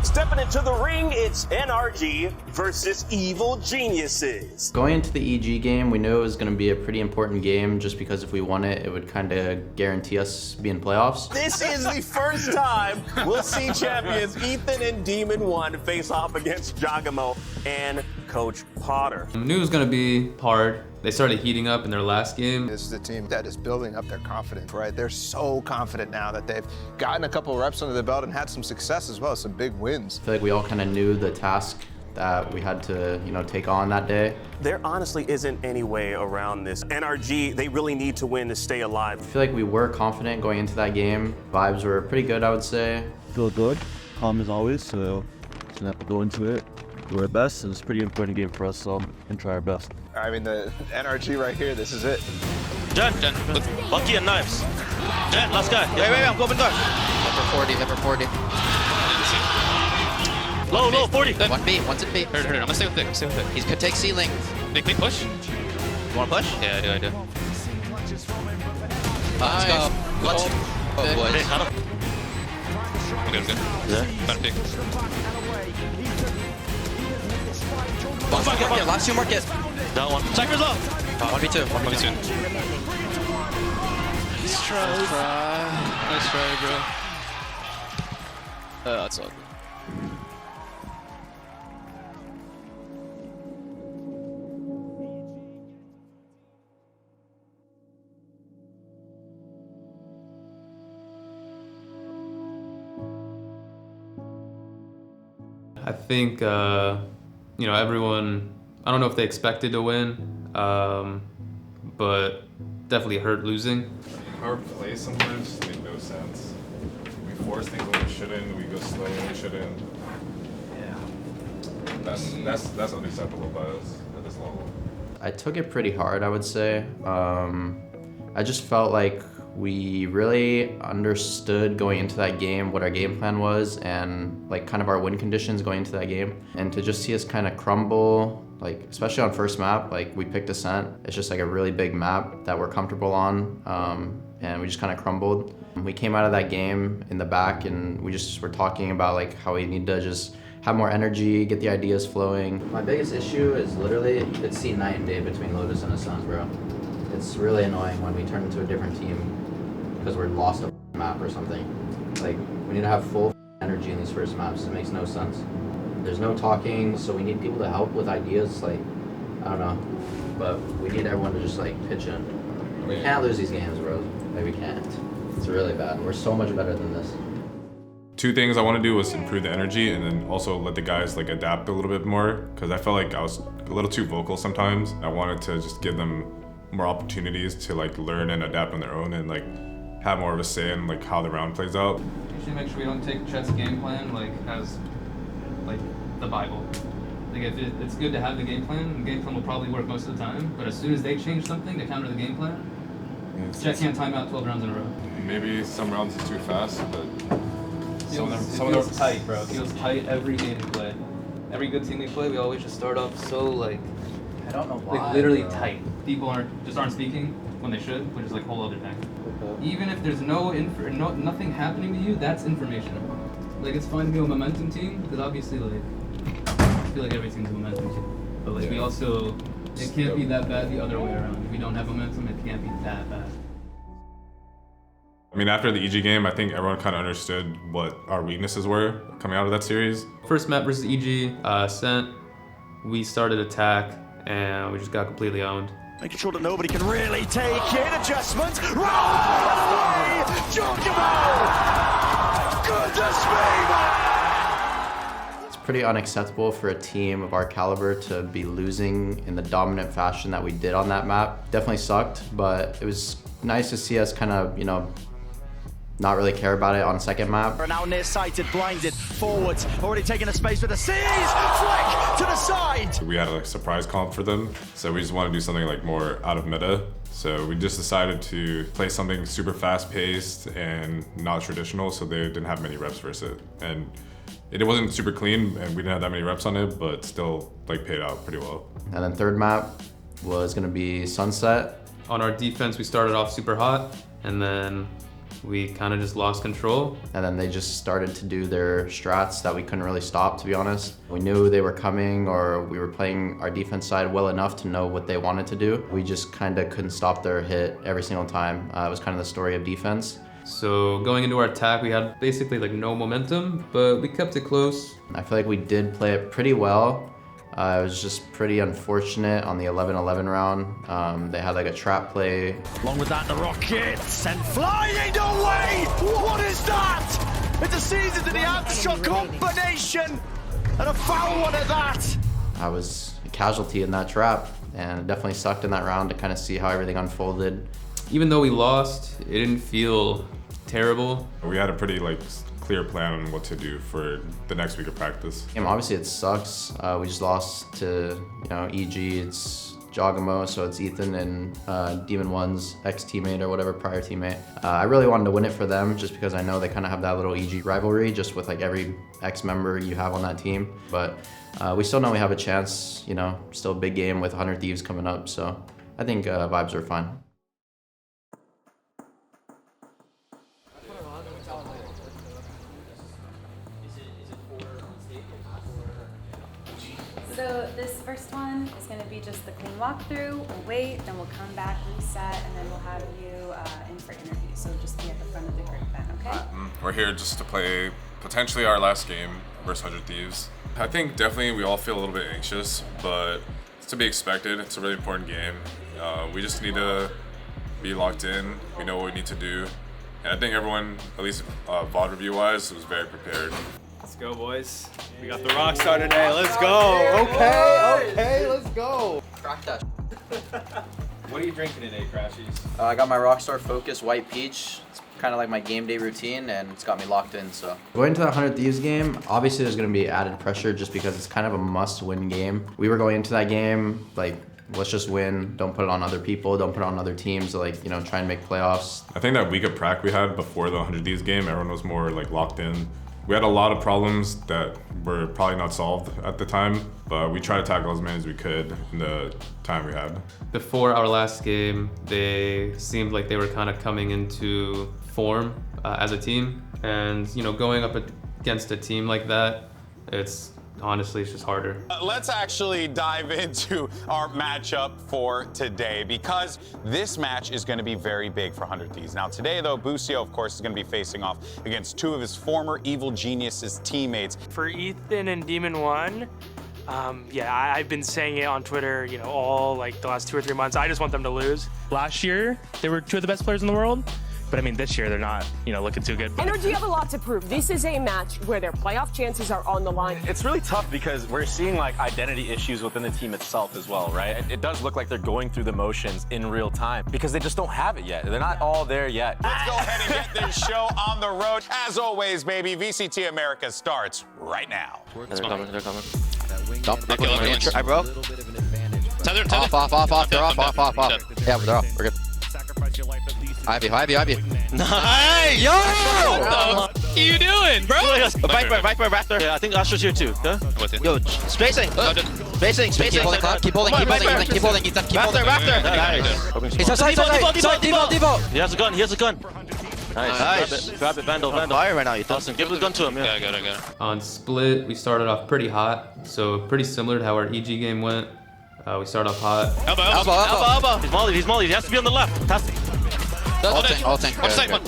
Stepping into the ring, it's NRG versus Evil Geniuses. Going into the EG game, we knew it was going to be a pretty important game just because if we won it, it would kind of guarantee us being playoffs. This is the first time we'll see champions Ethan and Demon 1 face off against Giacomo and Coach Potter. I knew it was going to be hard. They started heating up in their last game. This is a team that is building up their confidence, right? They're so confident now that they've gotten a couple reps under the belt and had some success as well, some big wins. I feel like we all kind of knew the task that we had to, take on that day. There honestly isn't any way around this. NRG, they really need to win to stay alive. I feel like we were confident going into that game. Vibes were pretty good, I would say. Feel good, calm as always, so just gonna have to go into it, do our best, and it's a pretty important game for us, so we can try our best. I mean, the NRG right here, this is it. Jen, with Bucky and knives. Jen, last guy. Wait, I'm going door. Lever 40. Low, 40. 1B, one's in B. Hurt. I'm gonna stay with it. He could take C-Link. Big push. You wanna push? Yeah, I do. Let's go. Let's Good. boys. Hey, cut him. I'm good. Yeah. Trying to pick. Last two market. Down one. Checkers up. 1v2. 1v2. Nice try, bro. That's all good. I think, everyone, I don't know if they expected to win, but definitely hurt losing. Our plays sometimes just make no sense. We force things when we shouldn't, we go slow when we shouldn't. Yeah. That's unacceptable by us at this level. I took it pretty hard, I would say. I just felt like we really understood going into that game what our game plan was and kind of our win conditions going into that game. And to just see us kind of crumble, especially on first map, we picked Ascent. It's just a really big map that we're comfortable on, and we just kind of crumbled. We came out of that game in the back and we just were talking about how we need to just have more energy, get the ideas flowing. My biggest issue is literally, it's seen night and day between Lotus and Ascent, bro. It's really annoying when we turn into a different team because we're lost a map or something. We need to have full energy in these first maps. It makes no sense. There's no talking, so we need people to help with ideas. I don't know, but we need everyone to just pitch in. We can't lose these games, bro. We can't. It's really bad. We're so much better than this. Two things I want to do was improve the energy and then also let the guys adapt a little bit more, because I felt like I was a little too vocal sometimes. I wanted to just give them more opportunities to learn and adapt on their own and have more of a say in how the round plays out. Usually make sure we don't take Chet's game plan as the Bible. It's good to have the game plan. The game plan will probably work most of the time, but as soon as they change something to counter the game plan, Chet can't time out 12 rounds in a row. Maybe some rounds is too fast, but It feels tight, bro. It feels tight every game we play. Every good team we play, we always just start off so I don't know why. literally tight. People aren't speaking when they should, which is a whole other thing. Even if there's nothing happening to you, that's information. It's fine to be a momentum team because obviously I feel like every team's a momentum team. But we also, it can't be that bad the other way around. If we don't have momentum, it can't be that bad. I mean, after the EG game, I think everyone kind of understood what our weaknesses were coming out of that series. First map versus EG, Ascent, we started attack and we just got completely owned. Making sure that nobody can really take in. Adjustment. Right! Giacomo! Goodness me, man! It's pretty unacceptable for a team of our caliber to be losing in the dominant fashion that we did on that map. Definitely sucked, but it was nice to see us kind of, not really care about it on second map. Now near-sighted, blinded, forwards, already taking a space with the C's, flick to the side! We had a surprise comp for them, so we just want to do something more out of meta. So we just decided to play something super fast-paced and not traditional, so they didn't have many reps versus it. And it wasn't super clean, and we didn't have that many reps on it, but still paid out pretty well. And then third map was gonna be Sunset. On our defense, we started off super hot, and then we kind of just lost control. And then they just started to do their strats that we couldn't really stop, to be honest. We knew they were coming, or we were playing our defense side well enough to know what they wanted to do. We just kind of couldn't stop their hit every single time. It was kind of the story of defense. So going into our attack, we had basically like no momentum, but we kept it close. I feel like we did play it pretty well. It was just pretty unfortunate on the 11-11 round. They had like a trap play. Along with that, the rockets and flying away! What is that? It's a season to the outshot combination and a foul one at that! I was a casualty in that trap, and it definitely sucked in that round to kind of see how everything unfolded. Even though we lost, it didn't feel terrible. We had a pretty like clear plan on what to do for the next week of practice. Obviously it sucks. We just lost to, EG, it's Jogamo, so it's Ethan and Demon One's ex-teammate or whatever, prior teammate. I really wanted to win it for them just because I know they kind of have that little EG rivalry just with like every ex-member you have on that team. But we still know we have a chance, still a big game with 100 Thieves coming up, so I think vibes are fine. So this first one is going to be just the clean walkthrough. We'll wait, then we'll come back, reset, and then we'll have you in for interviews. So just be at the front of the group then, okay? We're here just to play potentially our last game versus 100 Thieves. I think definitely we all feel a little bit anxious, but it's to be expected. It's a really important game. We just need to be locked in. We know what we need to do. And I think everyone, at least VOD review-wise, was very prepared. Let's go, boys. We got the Rockstar today. Let's go. Okay, let's go. Crack that. What are you drinking today, Crashies? I got my Rockstar Focus White Peach. It's kind of like my game day routine, and it's got me locked in, so. Going into the 100 Thieves game, obviously there's going to be added pressure just because it's kind of a must-win game. We were going into that game, like, let's just win. Don't put it on other people. Don't put it on other teams. Like, try and make playoffs. I think that week of prac we had before the 100 Thieves game, everyone was more like locked in. We had a lot of problems that were probably not solved at the time, but we tried to tackle as many as we could in the time we had. Before our last game, they seemed like they were kind of coming into form as a team. And, going up against a team like that, honestly, it's just harder. Let's actually dive into our matchup for today, because this match is going to be very big for 100 Thieves. Now today, though, Busio, of course, is going to be facing off against two of his former Evil Geniuses teammates. For Ethan and Demon One, I've been saying it on Twitter, all like the last 2 or 3 months. I just want them to lose. Last year, they were two of the best players in the world. But I mean, this year they're not, looking too good. NRG have a lot to prove. This is a match where their playoff chances are on the line. It's really tough because we're seeing like identity issues within the team itself as well, right? It does look like they're going through the motions in real time because they just don't have it yet. They're not all there yet. Let's go ahead and get this show on the road. As always, baby, VCT Americas starts right now. They're coming. Stop. Hi, bro. Tether. Off. They're off. Yeah, they're off. We're good. Ivy. Nice! Yo! What are you doing, bro? Viper, Raptor. Yeah, I think Astro's here too. Huh? Yo, spacing. Spacing. Keep holding. Raptor. Nice. He's outside. Devo. He has a gun. Nice. Grab it, Vandal. Fire right now, you Awesome. Give the gun to him. Yeah, I got it. On split, we started off pretty hot, so pretty similar to how our EG game went. We started off hot. Elbow. He's molly. He has to be on the left. All tank. Offside one.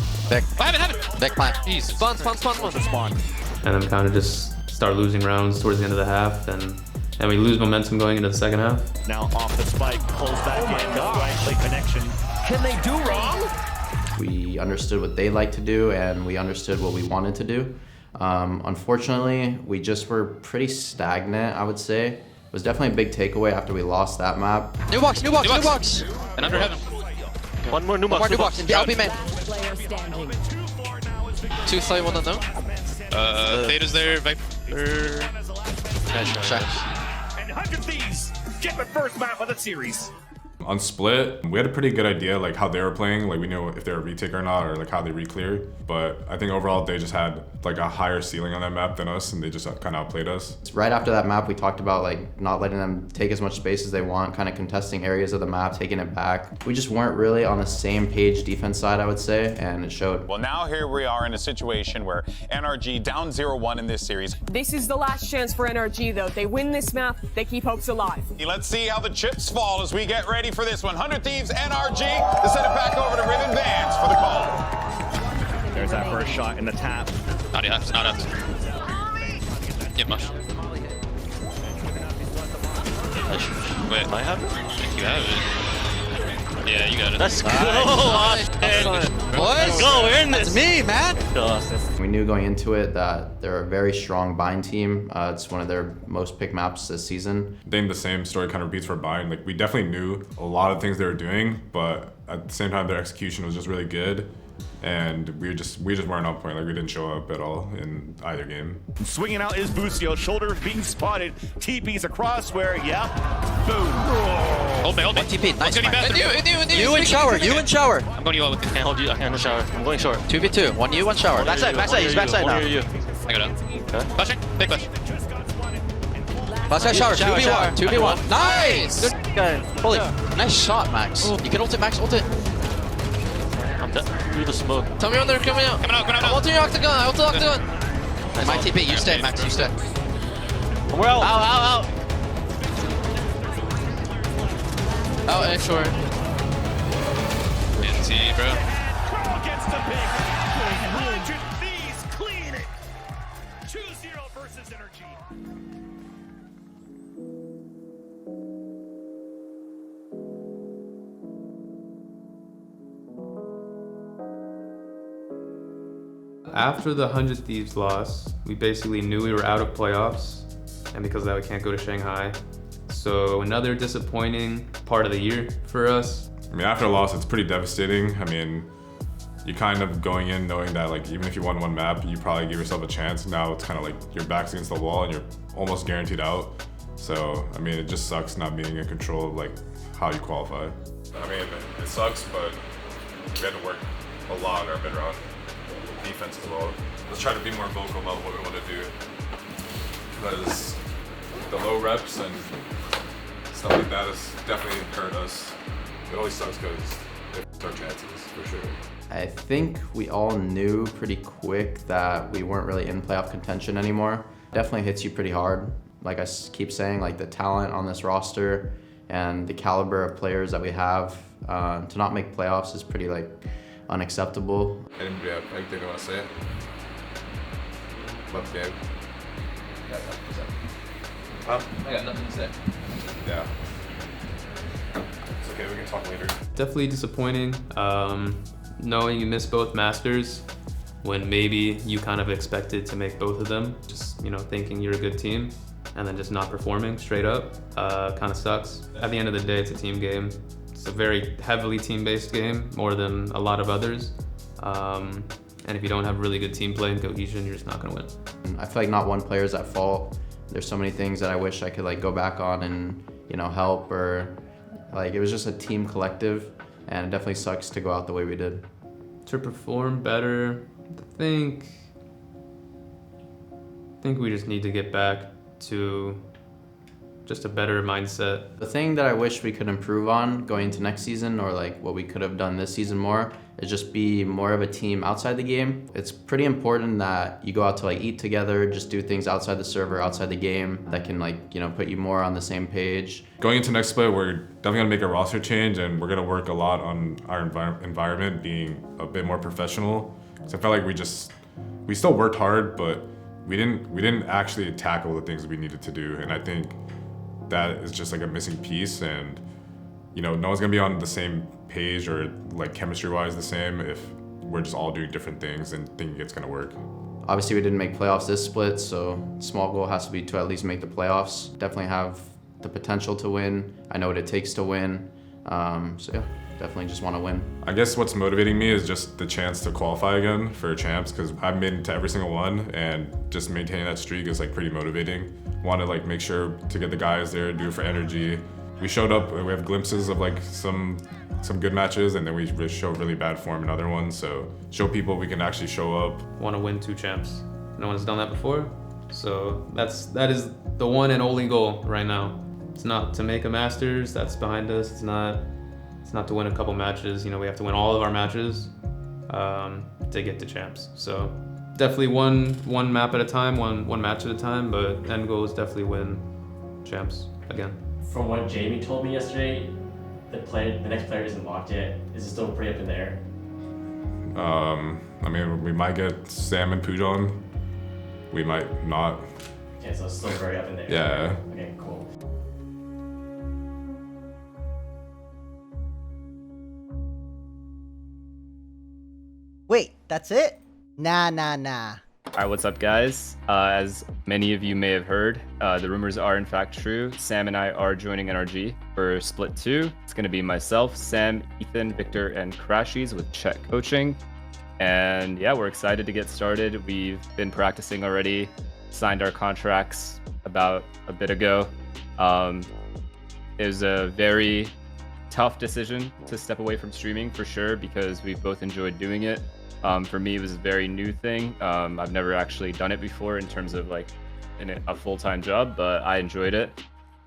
I have it. Big plant. Jeez. Spawn. And then kind of just start losing rounds towards the end of the half, and we lose momentum going into the second half. Now off the spike, pulls back in, right connection. Can they do wrong? We understood what they like to do, and we understood what we wanted to do. Unfortunately, we just were pretty stagnant, I would say. It was definitely a big takeaway after we lost that map. New box. And under heaven. One more new box. In the LB man. 2 side, 1 unknown. Theta's there, Viper. And 100 Thieves get the first map of the series. On split, we had a pretty good idea like how they were playing, like we knew if they were retake or not, or like how they re-clear. But I think overall they just had like a higher ceiling on that map than us, and they just kind of outplayed us. Right after that map, we talked about like not letting them take as much space as they want, kind of contesting areas of the map, taking it back. We just weren't really on the same page defense side, I would say, and it showed. Well, now here we are in a situation where NRG down 0-1 in this series. This is the last chance for NRG, though. They win this map, they keep hopes alive. Let's see how the chips fall as we get ready for this one. 100 Thieves, NRG, to send it back over to Riven Vans for the call. There's that first shot in the tap. Not yet, not yet. Get much. Wait, I have it? You have it. Yeah, you got it. Let's go! Let's go, we're in this. Me, man! We knew going into it that they're a very strong bind team. It's one of their most picked maps this season. I think the same story kind of repeats for bind. Like we definitely knew a lot of things they were doing, but at the same time their execution was just really good. And we just weren't on point. Like we didn't show up at all in either game. Swinging out is Busio, shoulder being spotted. TP's across where, yeah, boom. Hold me. TP, nice. You in shower, you in shower. I'm going you out with the can't hold you. I can't shower. I'm going short. 2v2, 1 you, 1 shower. Backside, he's backside now. I got it. Okay. Flashing, big flash. Backside shower, 2v1. Nice! Good guy. Holy, nice shot, Max. You can ult it, Max, ult it. I'm dead. Through the smoke. Tell me when they're coming out. Coming out. I'm ulting your octagon, I ult the octagon. Nice. My TP, you stay, Max, you stay. We're out. Out. Oh, and short. NT, bro. Against the big 100 Thieves clean it. 2-0 versus NRG. After the 100 Thieves loss, we basically knew we were out of playoffs, and because of that, we can't go to Shanghai. So another disappointing part of the year for us. I mean, after a loss, it's pretty devastating. I mean, you're kind of going in knowing that like even if you won one map, you probably give yourself a chance. Now it's kind of like your back's against the wall and you're almost guaranteed out. So I mean, it just sucks not being in control of like how you qualify. I mean, it sucks, but we had to work a lot on our mid-round defense as well. Let's try to be more vocal about what we want to do, because the low reps and stuff like that has definitely hurt us. It always sucks because it hurts our chances, for sure. I think we all knew pretty quick that we weren't really in playoff contention anymore. Definitely hits you pretty hard. Like I keep saying, like the talent on this roster and the caliber of players that we have, to not make playoffs is pretty like unacceptable. Anybody have anything they want to say? Left game. I got nothing to say. Yeah. It's okay, we can talk later. Definitely disappointing, knowing you missed both Masters when maybe you kind of expected to make both of them. Just, thinking you're a good team and then just not performing straight up kind of sucks. At the end of the day, it's a team game. It's a very heavily team-based game, more than a lot of others. And if you don't have really good team play and cohesion, you're just not gonna win. I feel like not one player is at fault. There's so many things that I wish I could like go back on and help, or like it was just a team collective, and it definitely sucks to go out the way we did. To perform better, I think we just need to get back to just a better mindset. The thing that I wish we could improve on going into next season, or like what we could have done this season more, is just be more of a team outside the game. It's pretty important that you go out to like eat together, just do things outside the server, outside the game that can like, put you more on the same page. Going into next split, we're definitely gonna make a roster change, and we're gonna work a lot on our environment being a bit more professional. Because I felt like we still worked hard, but we didn't actually tackle the things we needed to do. And I think that is just like a missing piece, and no one's gonna be on the same page or like chemistry-wise the same if we're just all doing different things and thinking it's gonna work. Obviously we didn't make playoffs this split, so small goal has to be to at least make the playoffs. Definitely have the potential to win. I know what it takes to win. So yeah, definitely just want to win. I guess what's motivating me is just the chance to qualify again for champs, because I've been to every single one, and just maintaining that streak is like pretty motivating. Want to like make sure to get the guys there, do it for energy, we showed up. We have glimpses of like some good matches, and then we just show really bad form in other ones. So show people we can actually show up. Want to win 2 champs. No one's done that before. So that is the one and only goal right now. It's not to make a Masters. That's behind us. It's not to win a couple matches. You know, we have to win all of our matches to get to champs. So definitely one map at a time, one match at a time. But end goal is definitely win champs again. From what Jamie told me yesterday, the next player isn't locked yet. Is it still pretty up in the air? I mean, we might get s0m and Pujon. We might not. Okay, so it's still very up in the air. Yeah. Okay, cool. Wait, that's it? Nah. Alright, what's up guys? As many of you may have heard, the rumors are in fact true. s0m and I are joining NRG for Split 2. It's going to be myself, s0m, Ethan, Victor, and Crashies with Chet coaching. And yeah, we're excited to get started. We've been practicing already, signed our contracts about a bit ago. It was a very tough decision to step away from streaming for sure, because we've both enjoyed doing it. For me, it was a very new thing. I've never actually done it before in terms of like a full-time job, but I enjoyed it.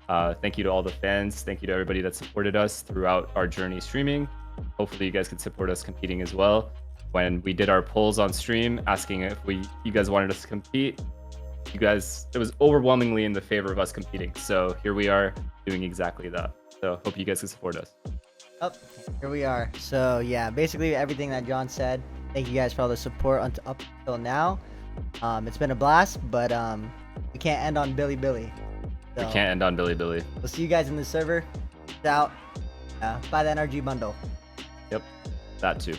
Thank you to all the fans. Thank you to everybody that supported us throughout our journey streaming. Hopefully you guys can support us competing as well. When we did our polls on stream asking if you guys wanted us to compete, it was overwhelmingly in the favor of us competing. So here we are doing exactly that. So hope you guys can support us. Oh, here we are. So yeah, basically everything that John said. Thank you guys for all the support up until now. It's been a blast, but we can't end on Billy. So, we can't end on Billy. We'll see you guys in the server. Peace out. Buy the NRG bundle. Yep, that too.